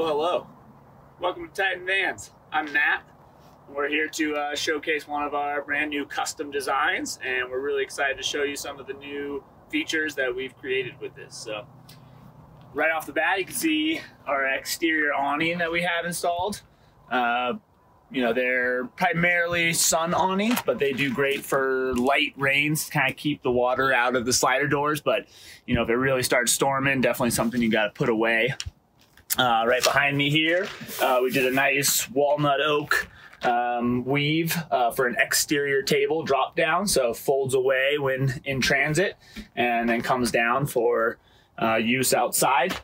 Well, hello. Welcome to Titan Vans. I'm Matt. We're here to showcase one of our brand new custom designs, and we're really excited to show you some of the new features that we've created with this. So, right off the bat, you can see our exterior awning that we have installed. They're primarily sun awnings, but they do great for light rains, kind of keep the water out of the slider doors. But, if it really starts storming, definitely something you got to put away. Right behind me here, we did a nice walnut oak weave for an exterior table drop down, so folds away when in transit and then comes down for use outside.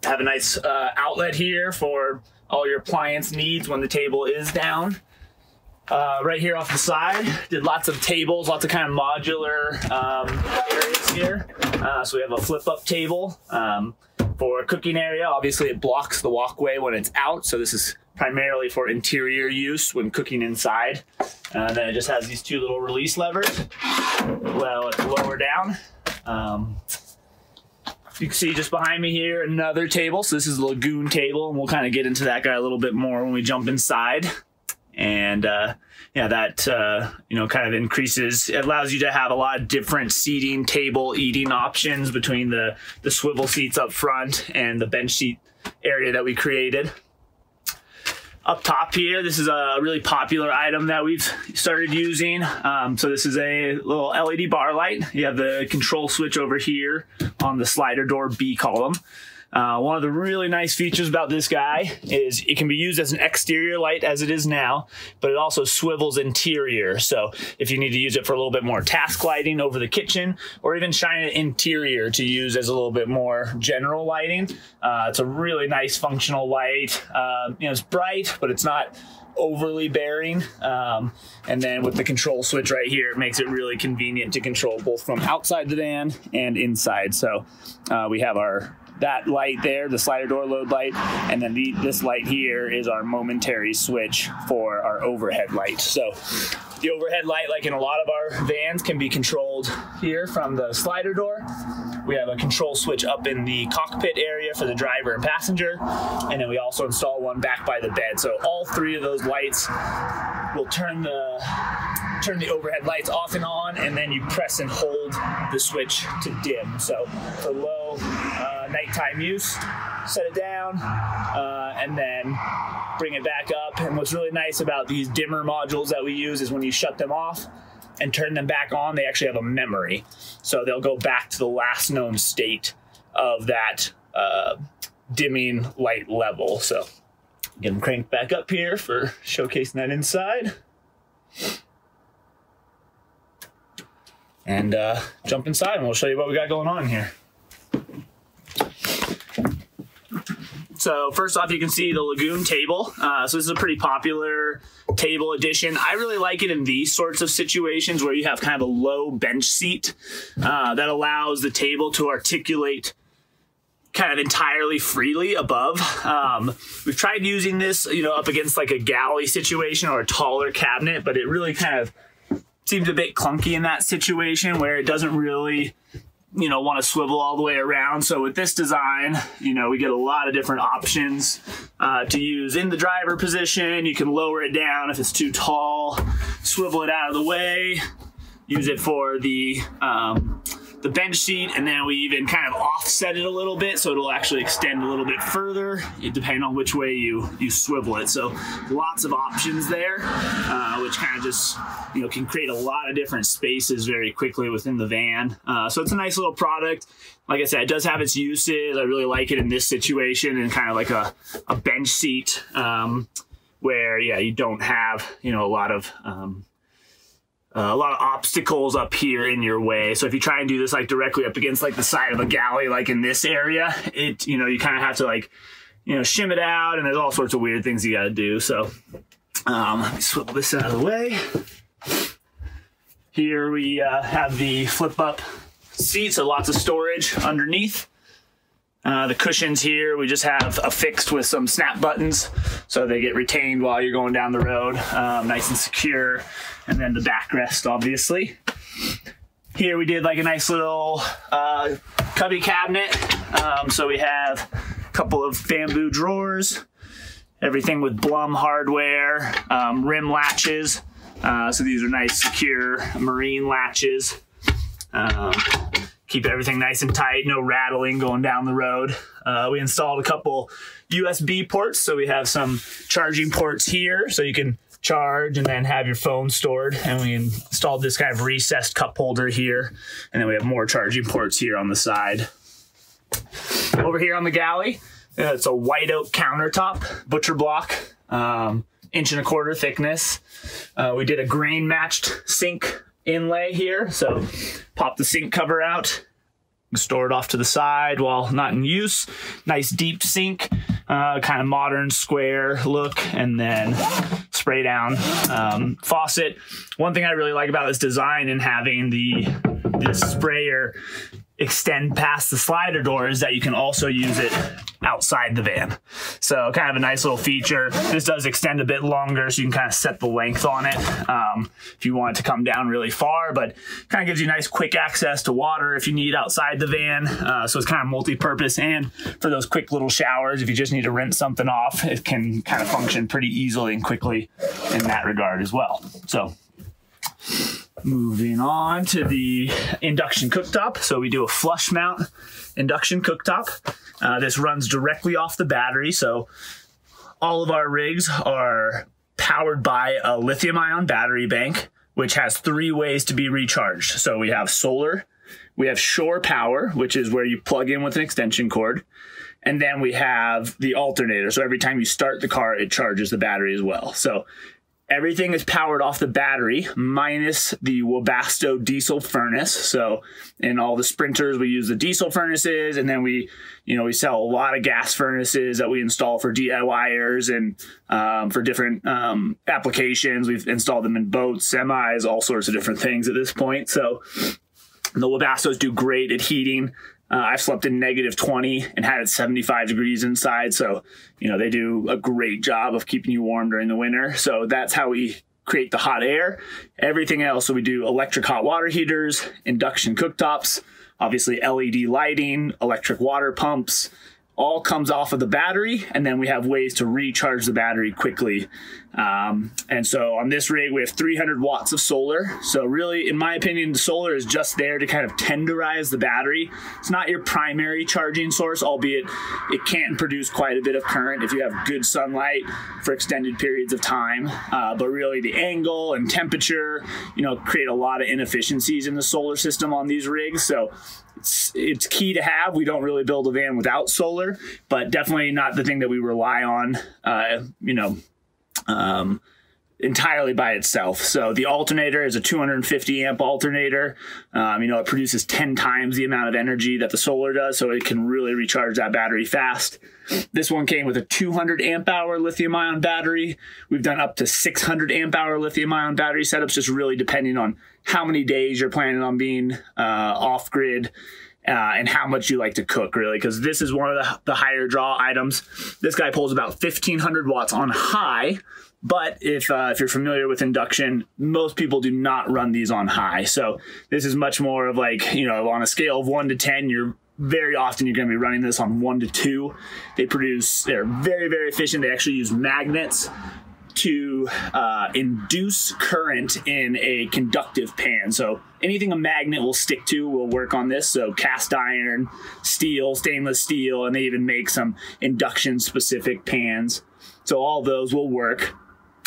Have a nice outlet here for all your appliance needs when the table is down. Right here off the side, did lots of tables, lots of kind of modular areas here. So we have a flip-up table for a cooking area. Obviously, it blocks the walkway when it's out, so this is primarily for interior use when cooking inside. Then it just has these two little release levers. Well, it's lower down. You can see just behind me here another table. So this is the Lagoon Table, and we'll kind of get into that guy a little bit more when we jump inside. And that kind of increases, it allows you to have a lot of different seating, table, eating options between the swivel seats up front and the bench seat area that we created. Up top here, this is a really popular item that we've started using. So this is a little LED bar light. You have the control switch over here on the slider door B column. One of the really nice features about this guy is it can be used as an exterior light as it is now, but it also swivels interior. So if you need to use it for a little bit more task lighting over the kitchen, or even shine it interior to use as a little bit more general lighting, it's a really nice functional light. It's bright, but it's not overly bearing. And then with the control switch right here, it makes it really convenient to control both from outside the van and inside. So we have that light there, the slider door load light, and then this light here is our momentary switch for our overhead light. So the overhead light, like in a lot of our vans, can be controlled here from the slider door. We have a control switch up in the cockpit area for the driver and passenger, and then we also install one back by the bed. So all three of those lights will turn the overhead lights off and on, and then you press and hold the switch to dim. So for low nighttime use, set it down, and then bring it back up. And what's really nice about these dimmer modules that we use is when you shut them off and turn them back on, they actually have a memory. So they'll go back to the last known state of that dimming light level. So get them cranked back up here for showcasing that inside. And jump inside and we'll show you what we got going on here. So first off, you can see the Lagoon Table. So this is a pretty popular table addition. I really like it in these sorts of situations where you have kind of a low bench seat that allows the table to articulate kind of entirely freely above. We've tried using this, up against like a galley situation or a taller cabinet, but it really kind of seems a bit clunky in that situation where it doesn't really want to swivel all the way around. So with this design, we get a lot of different options to use in the driver position. You can lower it down if it's too tall, swivel it out of the way, use it for the bench seat, and then we even kind of offset it a little bit so it'll actually extend a little bit further depending on which way you swivel it. So lots of options there, which kind of just can create a lot of different spaces very quickly within the van. So it's a nice little product. Like I said, it does have its uses. I really like it in this situation and kind of like a bench seat where you don't have a lot of obstacles up here in your way. So if you try and do this like directly up against like the side of a galley, like in this area, you kind of have to like, shim it out, and there's all sorts of weird things you got to do. So let me swivel this out of the way. Here we have the flip up seat, so lots of storage underneath. The cushions here, we just have affixed with some snap buttons so they get retained while you're going down the road, nice and secure. And then the backrest, obviously. Here we did like a nice little cubby cabinet. So we have couple of bamboo drawers, everything with Blum hardware, rim latches. So these are nice, secure marine latches. Keep everything nice and tight, no rattling going down the road. We installed a couple USB ports, so we have some charging ports here, so you can charge and then have your phone stored. And we installed this kind of recessed cup holder here, and then we have more charging ports here on the side. Over here on the galley, it's a white oak countertop, butcher block, 1.25 inch thickness. We did a grain matched sink inlay here, so pop the sink cover out, store it off to the side while not in use. Nice deep sink, kind of modern square look, and then spray down faucet. One thing I really like about this design and having this sprayer extend past the slider door is that you can also use it outside the van. So kind of a nice little feature. This does extend a bit longer, so you can kind of set the length on it if you want it to come down really far, but kind of gives you nice quick access to water if you need outside the van. So it's kind of multi-purpose, and for those quick little showers, if you just need to rinse something off, it can kind of function pretty easily and quickly in that regard as well. So moving on to the induction cooktop. So we do a flush mount induction cooktop. This runs directly off the battery. So all of our rigs are powered by a lithium-ion battery bank, which has 3 ways to be recharged. So we have solar, we have shore power, which is where you plug in with an extension cord, and then we have the alternator. So every time you start the car, it charges the battery as well. So everything is powered off the battery, minus the Webasto diesel furnace. So in all the Sprinters, we use the diesel furnaces, and then we sell a lot of gas furnaces that we install for DIYers and for different applications. We've installed them in boats, semis, all sorts of different things at this point. So the Webastos do great at heating. I've slept in -20 and had it 75 degrees inside. So, they do a great job of keeping you warm during the winter. So that's how we create the hot air. Everything else, so we do electric hot water heaters, induction cooktops, obviously LED lighting, electric water pumps, all comes off of the battery. And then we have ways to recharge the battery quickly. And so on this rig, we have 300 watts of solar. So really, in my opinion, the solar is just there to kind of tenderize the battery. It's not your primary charging source, albeit it can produce quite a bit of current if you have good sunlight for extended periods of time. But really the angle and temperature, create a lot of inefficiencies in the solar system on these rigs. So it's key to have. We don't really build a van without solar, but definitely not the thing that we rely on, entirely by itself. So the alternator is a 250 amp alternator. It produces 10 times the amount of energy that the solar does, so it can really recharge that battery fast. This one came with a 200 amp hour lithium ion battery. We've done up to 600 amp hour lithium ion battery setups, just really depending on how many days you're planning on being off grid. And how much you like to cook, really, because this is one of the higher draw items. This guy pulls about 1,500 watts on high, but if you're familiar with induction, most people do not run these on high. So this is much more of like, on a scale of 1 to 10, very often you're going to be running this on 1 to 2. They're very, very efficient. They actually use magnets to induce current in a conductive pan. So anything a magnet will stick to will work on this. So cast iron, steel, stainless steel, and they even make some induction specific pans. So all those will work.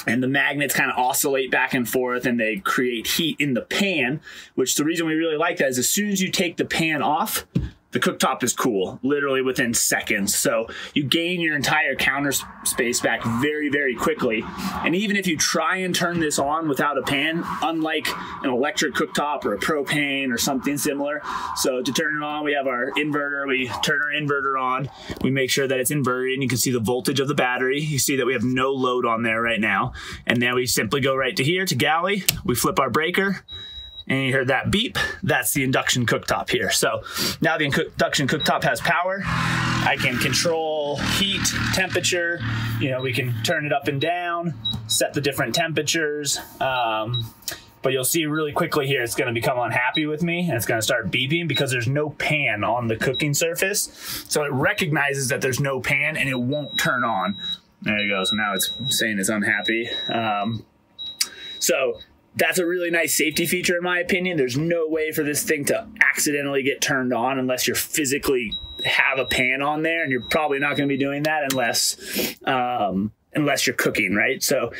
And the magnets kind of oscillate back and forth, and they create heat in the pan, which the reason we really like that is as soon as you take the pan off, the cooktop is cool, literally within seconds. So you gain your entire counter space back very, very quickly. And even if you try and turn this on without a pan, unlike an electric cooktop or a propane or something similar, so to turn it on, we have our inverter. We turn our inverter on. We make sure that it's inverted, and you can see the voltage of the battery. You see that we have no load on there right now. And then we simply go right to here, to Galley. We flip our breaker, and you heard that beep. That's the induction cooktop here. So now the induction cooktop has power. I can control heat, temperature. We can turn it up and down, set the different temperatures. but you'll see really quickly here it's going to become unhappy with me, and it's going to start beeping because there's no pan on the cooking surface. So it recognizes that there's no pan and it won't turn on. There you go. So now it's saying it's unhappy. So that's a really nice safety feature in my opinion. There's no way for this thing to accidentally get turned on unless you're physically have a pan on there, and you're probably not going to be doing that unless you're cooking, right? So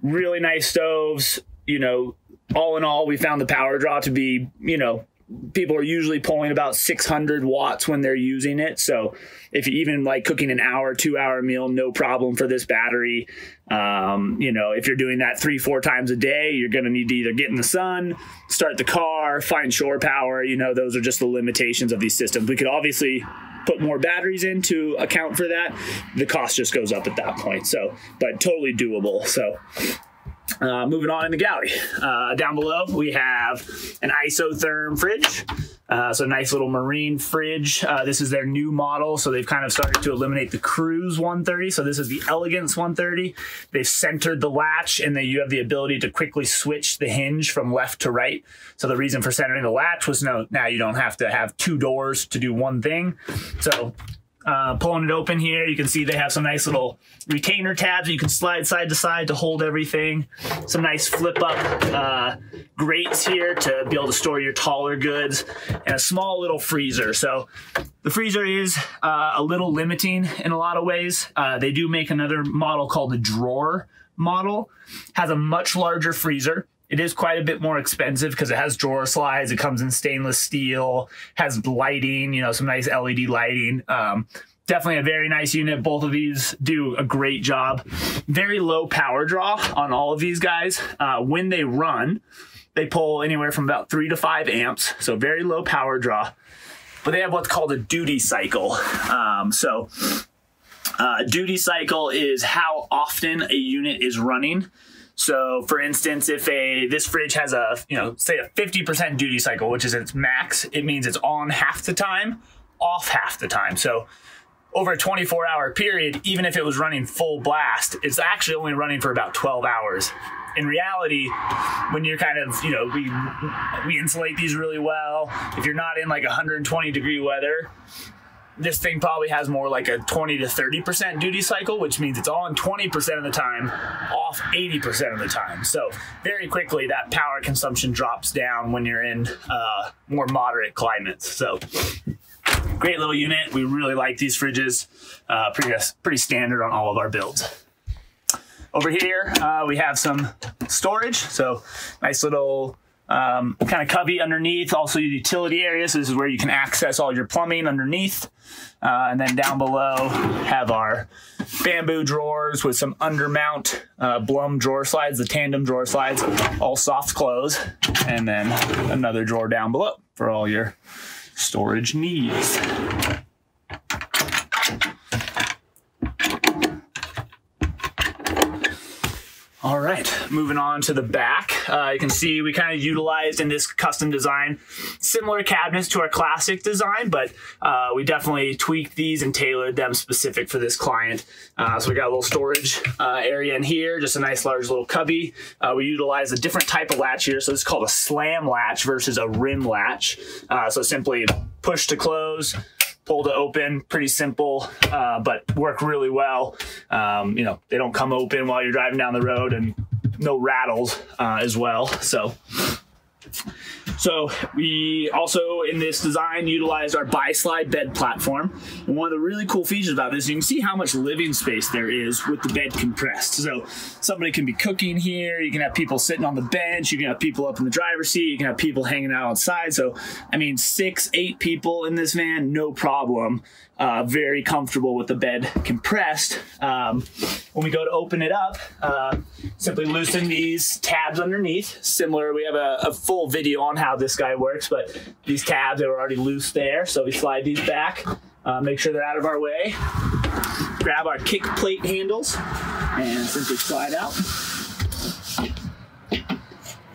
really nice stoves. You know, all in all, we found the power draw to be, you know, people are usually pulling about 600 watts when they're using it. So if you even like cooking an hour, 2-hour meal, no problem for this battery. You know, if you're doing that 3-4 times a day, you're going to need to either get in the sun, start the car, find shore power. You know, those are just the limitations of these systems. We could obviously put more batteries in to account for that. The cost just goes up at that point. So, but totally doable. So moving on in the galley. Down below, we have an Isotherm Fridge. So nice little marine fridge. This is their new model. So they've kind of started to eliminate the Cruise 130. So this is the Elegance 130. They've centered the latch, and then you have the ability to quickly switch the hinge from left to right. So the reason for centering the latch was now you don't have to have 2 doors to do one thing. So pulling it open here, you can see they have some nice little retainer tabs that you can slide side to side to hold everything. Some nice flip up grates here to be able to store your taller goods, and a small little freezer. So the freezer is a little limiting in a lot of ways. They do make another model called the drawer model. Has a much larger freezer. It is quite a bit more expensive because it has drawer slides. It comes in stainless steel, has lighting, you know, some nice LED lighting. Definitely a very nice unit. Both of these do a great job. Very low power draw on all of these guys. When they run, they pull anywhere from about 3 to 5 amps. So very low power draw, but they have what's called a duty cycle. Duty cycle is how often a unit is running. So for instance, if this fridge has a, you know, say a 50% duty cycle, which is its max, it means it's on half the time, off half the time. So over a 24-hour period, even if it was running full blast, it's actually only running for about 12 hours. In reality, when you're kind of, you know, we insulate these really well. If you're not in like 120 degree weather, this thing probably has more like a 20 to 30% duty cycle, which means it's on 20% of the time, off 80% of the time. So very quickly, that power consumption drops down when you're in more moderate climates. So great little unit. We really like these fridges. Pretty standard on all of our builds. Over here, we have some storage. So nice little kind of cubby underneath, also your utility area. So this is where you can access all your plumbing underneath. And then down below have our bamboo drawers with some undermount Blum drawer slides, the tandem drawer slides, all soft close. And then another drawer down below for all your storage needs. All right, moving on to the back. You can see we kind of utilized in this custom design similar cabinets to our classic design, but we definitely tweaked these and tailored them specific for this client. So we got a little storage area in here, just a nice large little cubby. We utilize a different type of latch here. So it's called a slam latch versus a rim latch. So simply push to close, pull to open, pretty simple, but work really well. You know, they don't come open while you're driving down the road, and no rattles as well. So we also, in this design, utilized our bi-slide bed platform. And one of the really cool features about this, you can see how much living space there is with the bed compressed. So somebody can be cooking here. You can have people sitting on the bench. You can have people up in the driver's seat. You can have people hanging out outside. So, I mean, 6-8 people in this van, no problem. Very comfortable with the bed compressed. When we go to open it up, simply loosen these tabs underneath. Similar, we have a full video on how this guy works, but these tabs are already loose there. So we slide these back, make sure they're out of our way. Grab our kick plate handles and simply slide out.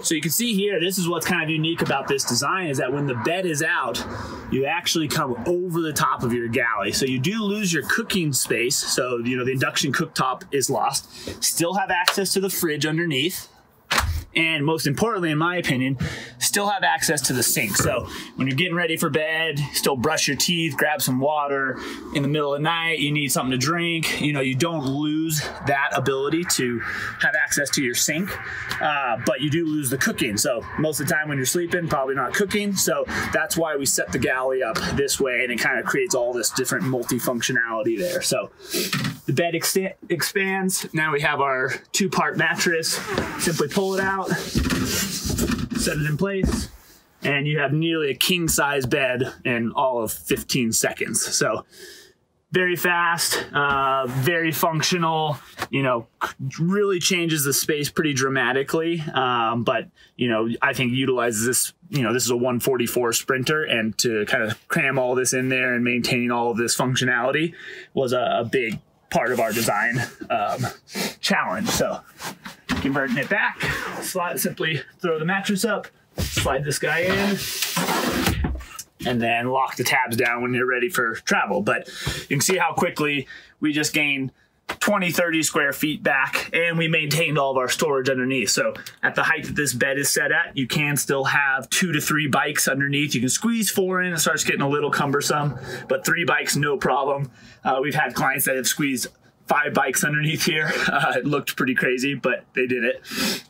So you can see here, this is what's kind of unique about this design, is that when the bed is out, you actually come over the top of your galley. So you do lose your cooking space. So, you know, the induction cooktop is lost. Still have access to the fridge underneath. and most importantly, in my opinion, still have access to the sink. So when you're getting ready for bed, still brush your teeth, grab some water. In the middle of the night, you need something to drink. You know, you don't lose that ability to have access to your sink, but you do lose the cooking. So most of the time when you're sleeping, probably not cooking. So that's why we set the Galley up this way, and it kind of creates all this different multi-functionality there. So the bed expands. Now we have our 2-part mattress. Simply pull it out, set it in place, and you have nearly a king-size bed in all of 15 seconds. So very fast, very functional, you know, really changes the space pretty dramatically. But, you know, I think utilizes this, you know, this is a 144 Sprinter, and to kind of cram all this in there and maintain all of this functionality was a big part of our design challenge. So converting it back, simply throw the mattress up, slide this guy in, and then lock the tabs down when you're ready for travel. But you can see how quickly we just gained 20, 30 square feet back, and we maintained all of our storage underneath. So at the height that this bed is set at, you can still have 2 to 3 bikes underneath. You can squeeze 4 in. It starts getting a little cumbersome, but 3 bikes, no problem. We've had clients that have squeezed 5 bikes underneath here. It looked pretty crazy, but they did it.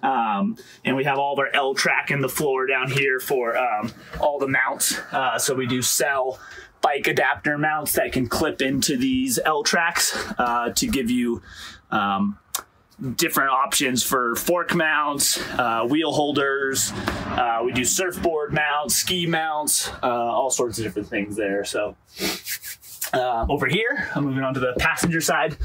And we have all of our L track in the floor down here for all the mounts. So we do sell bike adapter mounts that can clip into these L tracks to give you different options for fork mounts, wheel holders. We do surfboard mounts, ski mounts, all sorts of different things there. So over here, I'm moving on to the passenger side,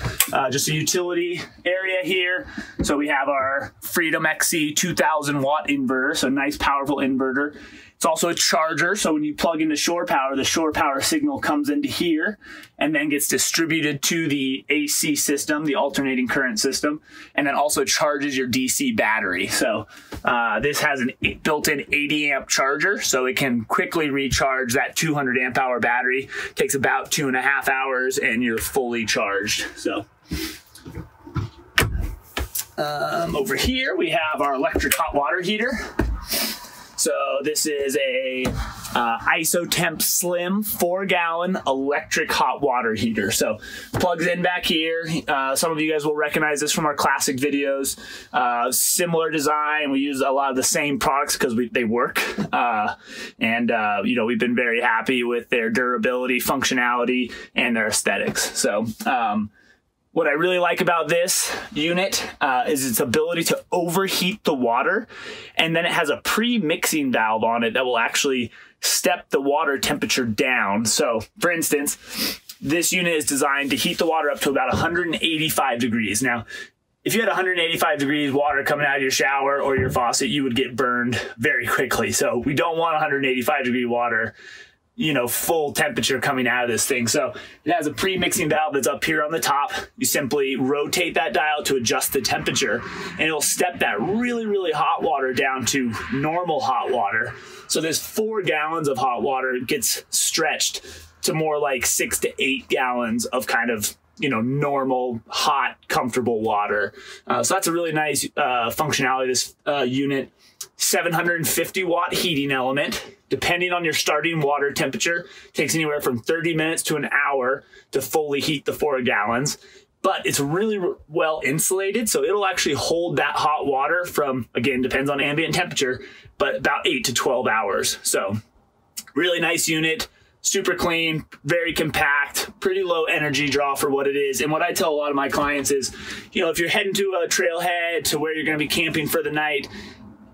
just a utility area here. So we have our Freedom XC 2000 watt inverter, so nice powerful inverter. It's also a charger, so when you plug into shore power, the shore power signal comes into here and then gets distributed to the AC system, the alternating current system, and then also charges your DC battery. So this has a built-in 80 amp charger, so it can quickly recharge that 200 amp hour battery. Takes about 2.5 hours and you're fully charged. So over here we have our electric hot water heater. So this is a Isotherm Slim 4-gallon electric hot water heater. So plugs in back here. Some of you guys will recognize this from our classic videos. Similar design. We use a lot of the same products because they work. You know, we've been very happy with their durability, functionality, and their aesthetics. So what I really like about this unit is its ability to overheat the water, and then it has a pre-mixing valve on it that will actually step the water temperature down. So for instance, this unit is designed to heat the water up to about 185 degrees. Now, if you had 185 degrees water coming out of your shower or your faucet, you would get burned very quickly. So we don't want 185 degree water, you know, full temperature coming out of this thing. So it has a pre-mixing valve that's up here on the top. You simply rotate that dial to adjust the temperature, and it'll step that really, really hot water down to normal hot water. So this 4 gallons of hot water gets stretched to more like 6 to 8 gallons of kind of, you know, normal, hot, comfortable water. So that's a really nice functionality of this unit. 750 watt heating element. Depending on your starting water temperature, takes anywhere from 30 minutes to an hour to fully heat the 4 gallons. But it's really well insulated, so it'll actually hold that hot water from, again, depends on ambient temperature, but about 8 to 12 hours. So really nice unit. Super clean, very compact, pretty low energy draw for what it is. And what I tell a lot of my clients is, you know, if you're heading to a trailhead to where you're going to be camping for the night,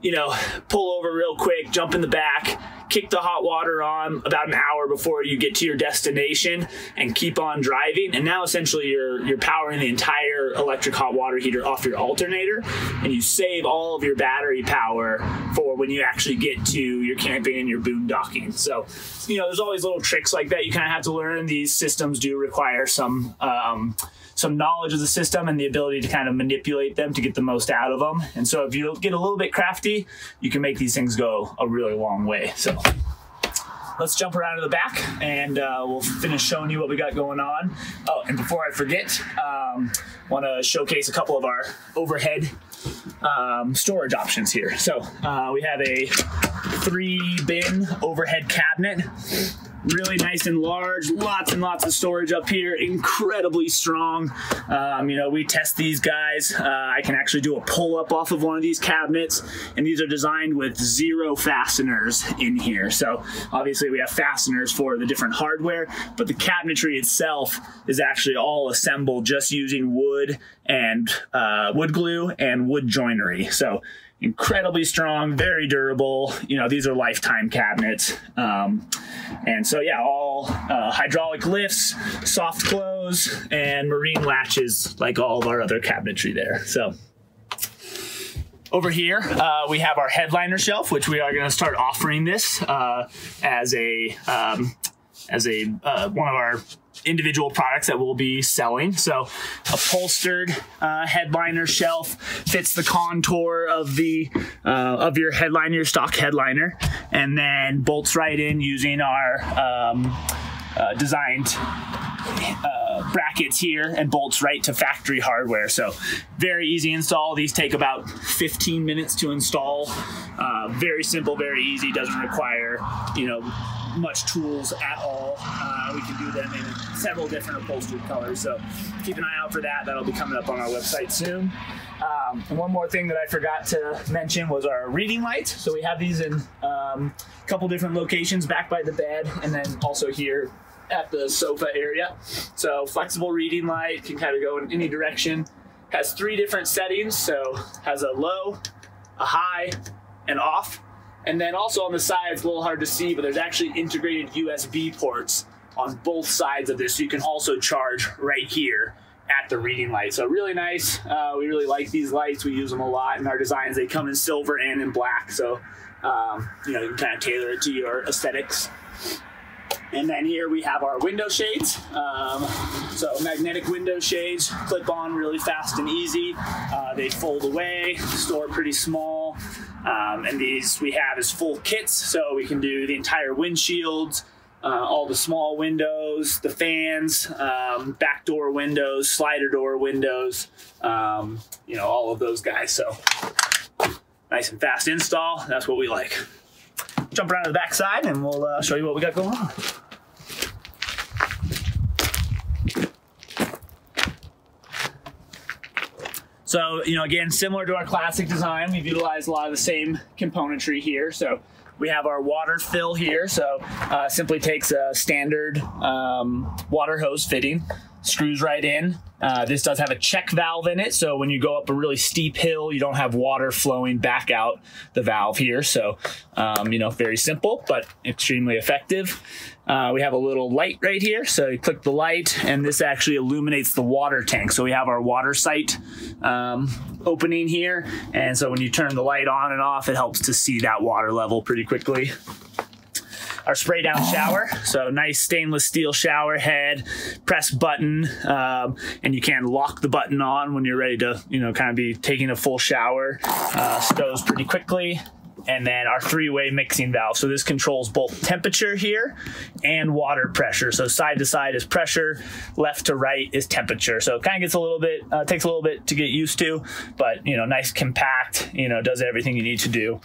you know, pull over real quick, jump in the back, kick the hot water on about an hour before you get to your destination, and keep on driving. And now essentially you're powering the entire electric hot water heater off your alternator, and you save all of your battery power for when you actually get to your camping and your boondocking. So, you know, there's always little tricks like that you kind of have to learn. These systems do require some knowledge of the system and the ability to kind of manipulate them to get the most out of them. And so if you get a little bit crafty, you can make these things go a really long way. So let's jump around to the back and we'll finish showing you what we got going on. Oh, and before I forget, want to showcase a couple of our overhead storage options here. So we have a 3-bin overhead cabinet. Really nice and large, lots and lots of storage up here, incredibly strong. You know, we test these guys. I can actually do a pull-up off of one of these cabinets, and these are designed with 0 fasteners in here. So obviously we have fasteners for the different hardware, but the cabinetry itself is actually all assembled just using wood and wood glue and wood joinery. So incredibly strong, very durable. You know, these are lifetime cabinets. And so, yeah, all hydraulic lifts, soft close, and marine latches like all of our other cabinetry there. So over here, we have our headliner shelf, which we are going to start offering this as a one of our individual products that we'll be selling. So upholstered headliner shelf fits the contour of the of your headliner, your stock headliner, and then bolts right in using our designed brackets here and bolts right to factory hardware. So very easy install. These take about 15 minutes to install. Very simple, very easy. Doesn't require, you know, much tools at all. We can do them in several different upholstered colors, so keep an eye out for that. That'll be coming up on our website soon. And one more thing that I forgot to mention was our reading lights. So we have these in a couple different locations, back by the bed, and then also here at the sofa area. So flexible reading light, can kind of go in any direction. Has 3 different settings, so has a low, a high, and off. And then also on the side, it's a little hard to see, but there's actually integrated USB ports on both sides of this, so you can also charge right here at the reading light. So really nice. We really like these lights. We use them a lot in our designs. They come in silver and in black, so you know, you can kind of tailor it to your aesthetics. And then here we have our window shades. So magnetic window shades, clip on really fast and easy. They fold away, store pretty small. And these we have as full kits, so we can do the entire windshields, all the small windows, the fans, back door windows, slider door windows, you know, all of those guys. So nice and fast install. That's what we like. Jump around to the back side and we'll show you what we got going on. So, you know, again, similar to our classic design, we've utilized a lot of the same componentry here. So we have our water fill here. So simply takes a standard water hose fitting, screws right in. This does have a check valve in it, so when you go up a really steep hill, you don't have water flowing back out the valve here. So, you know, very simple, but extremely effective. We have a little light right here, so you click the light, and this actually illuminates the water tank. So we have our water sight opening here, and so when you turn the light on and off, it helps to see that water level pretty quickly. Our spray down shower, so nice stainless steel shower head, press button, and you can lock the button on when you're ready to, you know, kind of be taking a full shower. Stows pretty quickly. And then our 3-way mixing valve. So this controls both temperature here and water pressure. So side to side is pressure, left to right is temperature. So it kind of gets a little bit, takes a little bit to get used to, but, you know, nice compact, you know, does everything you need to do.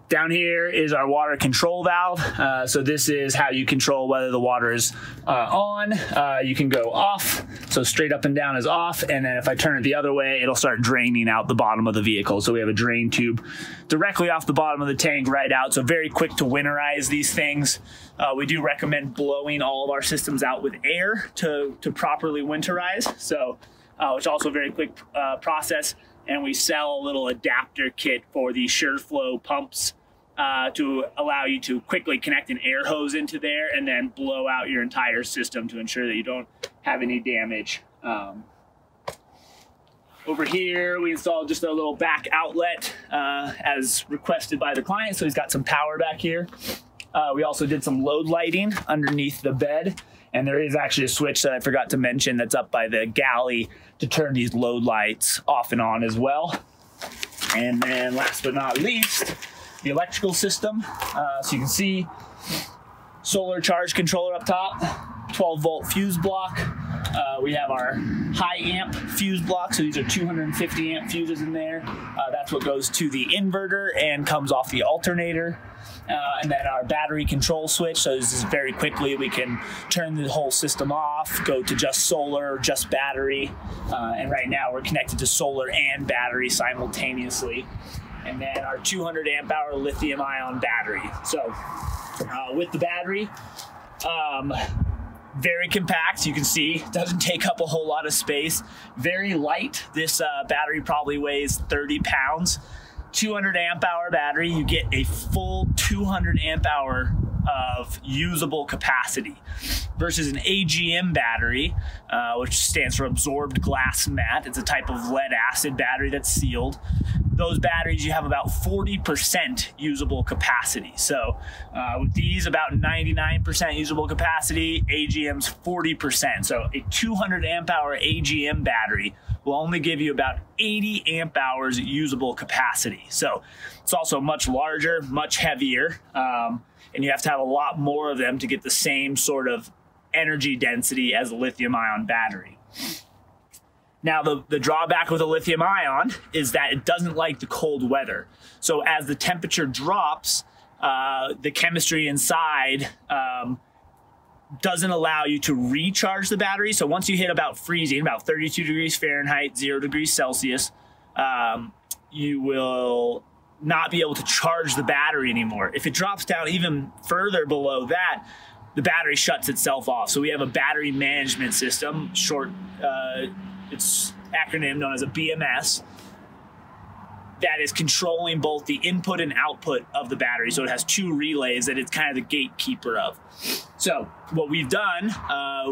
Down here is our water control valve. So this is how you control whether the water is on. You can go off, so straight up and down is off, and then if I turn it the other way, it'll start draining out the bottom of the vehicle. So we have a drain tube directly off the bottom of the tank right out, so very quick to winterize these things. We do recommend blowing all of our systems out with air to properly winterize, so which is also a very quick process. And we sell a little adapter kit for the SureFlow pumps to allow you to quickly connect an air hose into there and then blow out your entire system to ensure that you don't have any damage. Over here, we installed just a little back outlet as requested by the client. So he's got some power back here. We also did some load lighting underneath the bed. And there is actually a switch that I forgot to mention that's up by the galley to turn these load lights off and on as well. And then last but not least, the electrical system. So you can see solar charge controller up top, 12-volt fuse block. We have our high amp fuse block, so these are 250 amp fuses in there. That's what goes to the inverter and comes off the alternator. And then our battery control switch, so this is very quickly we can turn the whole system off, go to just solar, just battery, and right now we're connected to solar and battery simultaneously. And then our 200 amp hour lithium ion battery. So with the battery, very compact, you can see, doesn't take up a whole lot of space, very light. This battery probably weighs 30 pounds. 200 amp hour battery, you get a full 200 amp hour of usable capacity versus an AGM battery, which stands for absorbed glass mat. It's a type of lead acid battery that's sealed. Those batteries, you have about 40% usable capacity. So with these, about 99% usable capacity, AGM's 40%. So a 200 amp hour AGM battery will only give you about 80 amp hours usable capacity. So it's also much larger, much heavier, and you have to have a lot more of them to get the same sort of energy density as a lithium ion battery. Now, the drawback with a lithium ion is that it doesn't like the cold weather. So as the temperature drops, the chemistry inside doesn't allow you to recharge the battery. So once you hit about freezing, about 32 degrees Fahrenheit, 0 degrees Celsius, you will not be able to charge the battery anymore. If it drops down even further below that, the battery shuts itself off. So we have a battery management system, it's acronym known as a BMS, that is controlling both the input and output of the battery. So it has two relays that it's kind of the gatekeeper of. So what we've done,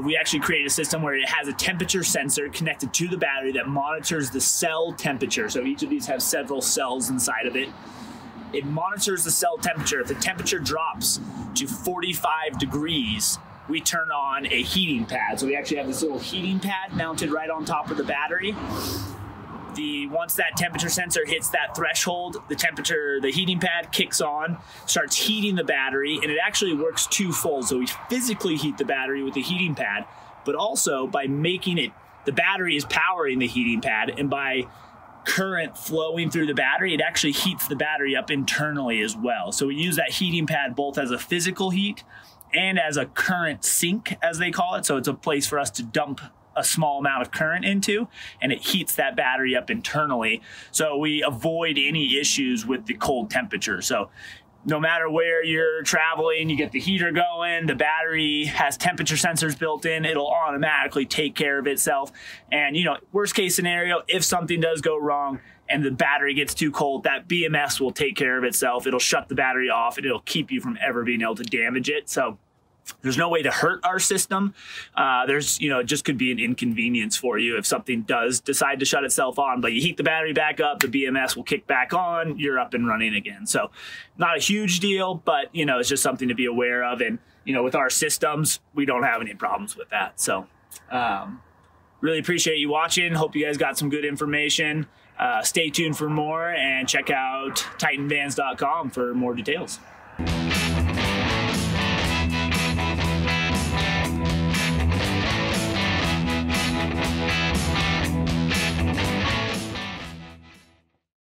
we actually created a system where it has a temperature sensor connected to the battery that monitors the cell temperature. So each of these have several cells inside of it. It monitors the cell temperature. If the temperature drops to 45 degrees, we turn on a heating pad. So we actually have this little heating pad mounted right on top of the battery. Once that temperature sensor hits that threshold, the heating pad kicks on, starts heating the battery, and it actually works twofold. So we physically heat the battery with the heating pad, but also by making it, the battery is powering the heating pad, and by current flowing through the battery, it actually heats the battery up internally as well. So we use that heating pad both as a physical heat and as a current sink, as they call it. So it's a place for us to dump a small amount of current into, and it heats that battery up internally. So we avoid any issues with the cold temperature. So no matter where you're traveling, you get the heater going, the battery has temperature sensors built in, it'll automatically take care of itself. And worst case scenario, if something does go wrong and the battery gets too cold, that BMS will take care of itself. It'll shut the battery off and it'll keep you from ever being able to damage it. So there's no way to hurt our system. It just could be an inconvenience for you if something does decide to shut itself on, but you heat the battery back up, the BMS will kick back on, you're up and running again. So not a huge deal, but it's just something to be aware of. And, with our systems, we don't have any problems with that. So really appreciate you watching. Hope you guys got some good information. Stay tuned for more and check out titanvans.com for more details.